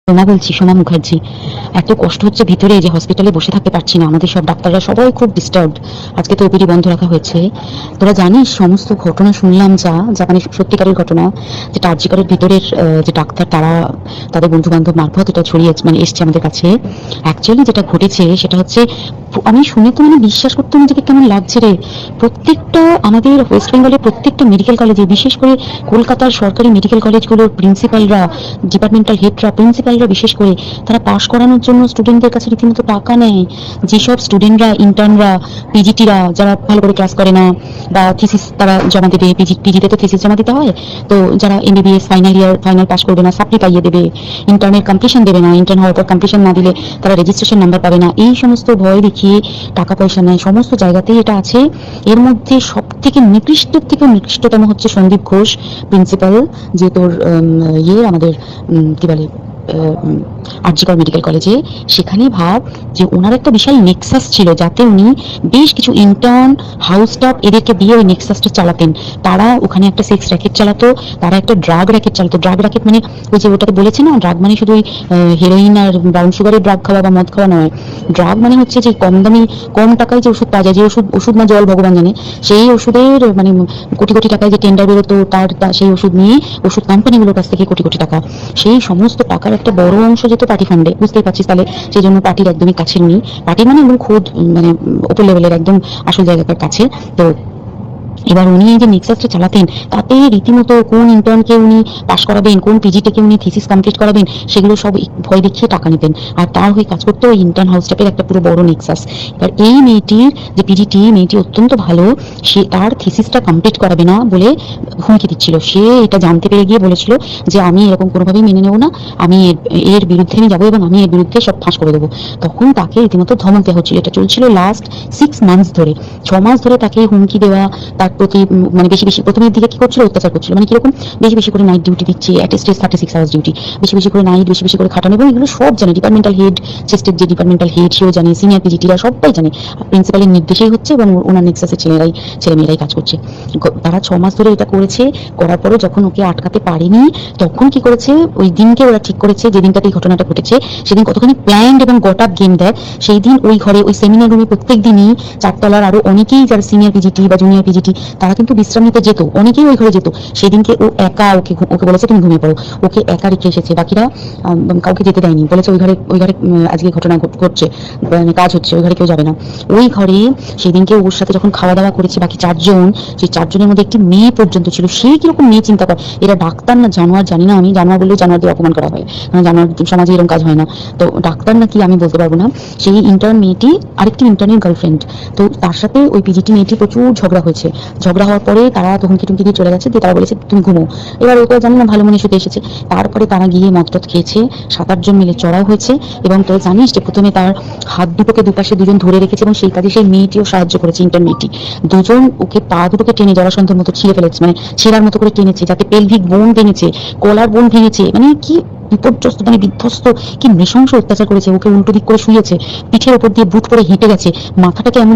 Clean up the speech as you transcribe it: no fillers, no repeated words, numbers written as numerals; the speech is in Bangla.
সোমা বলছি, সোমা মুখার্জি। এত কষ্ট হচ্ছে ভিতরে যে হসপিটালে বসে থাকতে পারছি না, আমাদের সব ডাক্তাররা সবাই খুব ডিস্টার্বড। আজকে তো ওপিডি বন্ধ রাখা হয়েছে। তোরা জানিস সমস্ত ঘটনা শুনলাম যা মানে সত্যিকারের ঘটনা, যেটা আরজিকরের ভিতরের যে ডাক্তার তারা তাদের বন্ধু বান্ধব মারফত এটা ছড়িয়ে মানে এসছে আমাদের কাছে। অ্যাকচুয়ালি যেটা ঘটেছে সেটা হচ্ছে, আমি শুনে তো মানে বিশ্বাস করতে নিজেকে কেমন লাগছে রে। প্রত্যেকটা আমাদের ওয়েস্ট বেঙ্গলের প্রত্যেকটা মেডিকেল কলেজে, বিশেষ করে কলকাতার সরকারি মেডিকেল কলেজগুলোর প্রিন্সিপালরা, ডিপার্টমেন্টাল হেডরা, প্রিন্সিপালরা বিশেষ করে, তারা পাশ করানোর জন্য স্টুডেন্টদের কাছে রীতিমতো টাকা নেয়। যেসব স্টুডেন্টরা, ইন্টার্নরা, পিজিটিরা যারা ভালো করে ক্লাস করে না বা থিসিস তারা জমা দেবে, পিজিতে তো থিসিস জমা দিতে হয়, তো যারা MBBS final year final pass করবে না, সাপ্লি পাইয়ে দেবে, ইন্টার্নের কমপ্লিশন দেবে না, ইন্টার্ন হওয়ার পর কমপ্লিশন না দিলে তারা রেজিস্ট্রেশন নাম্বার পাবে না, এই সমস্ত ভয় দেখিয়ে টাকা পয়সা নেয়। সমস্ত জায়গাতেই এটা আছে। এর মধ্যে সব থেকে নিকৃষ্ট থেকে নিকৃষ্টতম হচ্ছে সন্দীপ ঘোষ, প্রিন্সিপাল, যে তোর আমাদের কি বলে আরজিকর মেডিকেল কলেজে। সেখানে ভাব যে ওনার একটা বিশাল নেক্সাস ছিল, যাতে উনি বেশ কিছু ইন্টার্ন, হাউস স্টাফ এদেরকে দিয়ে ওই নেক্সাসটা চালাতেন। তারা ওখানে একটা সেক্স র্যাকেট চালাতো, তারা একটা ড্রাগ র্যাকেট চালাতো। ড্রাগ র্যাকেট মানে ওই যে ওটাকে বলেছে না, ড্রাগ মানে শুধু ওই হেরোইন আর ব্রাউন সুগারের ড্রাগ খাওয়া বা মদ খাওয়া নয়। ড্রাগ মানে হচ্ছে যে কম দামি, কম টাকায় যে ওষুধ পাওয়া যায়, যে ওষুধ না জল ভগবান জানে, সেই ওষুধের মানে কোটি কোটি টাকায় যে টেন্ডার বেরোতো, সেই ওষুধ নিয়ে ওষুধ কোম্পানিগুলোর কাছ থেকে কোটি কোটি টাকা, সেই সমস্ত টাকার একটা বড় অংশ যেত পার্টি ফান্ডে। বুঝতেই পারছিস তাহলে সেই জন্য পার্টির একদমই কাছের নেই, পার্টি মানে একদম খোদ মানে উপর লেভেলের একদম আসল জায়গাটার কাছে। তো এবার উনি যে নেক্সাসটা চালাতেন, তাতে রীতিমতো কোন ইন্টার্নকে উনি পাশ করাবেন, কোন পিজিটিকে উনি থিসিস কমপ্লিট করাবেন, সেগুলো সব ভয় দেখিয়ে টাকা নিতেন। আর তার হয়ে কাজ করতো ওই ইন্টার্ন হাউস স্টাফের একটা পুরো বড় নেক্সাস। এবার এই মেয়েটির যে পিজিটি, মেয়েটি অত্যন্ত ভালো, সে তার থিসিসটা কমপ্লিট করাবে না বলে হুমকি দিচ্ছিল। সে এটা জানতে পেরে গিয়ে বলেছিল যে আমি এরকম কোনোভাবেই মেনে নেবো না, আমি এর বিরুদ্ধে আমি যাবো এবং আমি এর বিরুদ্ধে সব ফাঁস করে দেবো। তখন তাকে রীতিমতো ধমক দেওয়া হচ্ছিল। এটা চলছিল লাস্ট 6 মান্থস ধরে, 6 মাস ধরে তাকে হুমকি দেওয়া, তার প্রতি মানে বেশি বেশি প্রথমের দিকে কি করছিল, অত্যাচার করছিল। মানে কিরকম, বেশি বেশি করে নাইট ডিউটি দিচ্ছে, অ্যাটেস্টেড 36 আওয়ার্স ডিউটি, বেশি বেশি করে নাইট, বেশি বেশি করে খাটানো, এবং এগুলো সব জানে ডিপার্টমেন্টাল হেড, চেস্টের যে ডিপার্টমেন্টাল হেড সেও জানে, সিনিয়র পিজিটিরা সবাই জানে। প্রিন্সিপালের নির্দেশেই হচ্ছে এবং ওনার নেক্সাসের ছেলেমেয়েরাই কাজ করছে। তারা 6 মাস ধরে এটা করেছে। করার পরও যখন ওকে আটকাতে পারেনি, তখন কি করেছে, ওই দিনকে ওরা ঠিক করেছে, যে দিনটাতে এই ঘটনাটা ঘটেছে, সেদিন কতখানি প্ল্যান্ড এবং গট আপ গেম দেয়। সেই দিন ওই ঘরে, ওই সেমিনার রুমে প্রত্যেক দিনই 4 তলার আরো অনেকেই যারা সিনিয়র পিজিটি বা জুনিয়র পিজিটি, তারা কিন্তু বিশ্রাম নিতে যেত, অনেকেই ওই ঘরে যেত। সেদিনকে ও একা, ওকে বলেছে তুমি ঘুমিয়ে পড়ো, ওকে একা রেখে এসেছে, বাকিরা কাউকে যেতে দেয়নি। বলেছে ওই ঘরে আজকে ঘটনা ঘটছে, মানে কাজ হচ্ছে, ওই ঘরে কেউ যাবে না। ওই ঘরে সেদিনকে ওর সাথে যখন খাওয়া দাওয়া করেছে বাকি 4 জন, সেই 4 জনের মধ্যে একটি মেয়ে পর্যন্ত ছিল। সে কিরকম মেয়ে চিন্তা করে, এরা ডাক্তার না জানোয়ার জানি না, আমি জানোয়ার বললেও জানোয়ারদের অপমান করা হয়, জানোয়ার সমাজে এরকম কাজ হয় না। তো ডাক্তার নাকি আমি বলতে পারবো না। সেই ইন্টার্ন মেয়েটি আরেকটি ইন্টার্নের গার্লফ্রেন্ড, তো তার সাথে ওই পিজিটি মেয়েটি প্রচুর ঝগড়া হয়েছে। ঝগড়া হওয়ার পরে তারা তখন কিটুমকি দিয়ে চলে গেছে, দিয়ে তারা বলেছে তুমি ঘুমো। এবার ওকে জানি না ভালো মনে শুতে এসেছে। তারপরে তারা গিয়ে মদ খেয়েছে, 7-8 জন মিলে চড়াও হয়েছে। এবং তোরা জানিস যে প্রথমে তার হাত দুটোকে দুপাশে দুজন ধরে রেখেছে, এবং সেই কাজে সেই মেয়েটিও সাহায্য করেছে, ইন্টার্ন মেয়েটি। দুজন ওকে পা দুটোকে টেনে জরাসন্ধের মতো ছিঁড়ে ফেলেছে, মানে ছেঁড়ার মতো করে টেনেছে, যাতে পেলভিক বোন ভেঙেছে, কলার বোন ভেঙেছে, মানে কি বিপর্যস্ত, মানে বিধ্বস্ত, কি নৃশংস অত্যাচার করেছে। ওকে উল্টো দিক করে শুয়েছে, পিঠের ওপর দিয়ে বুট পরে হেঁটে গেছে, মাথাটাকে এমন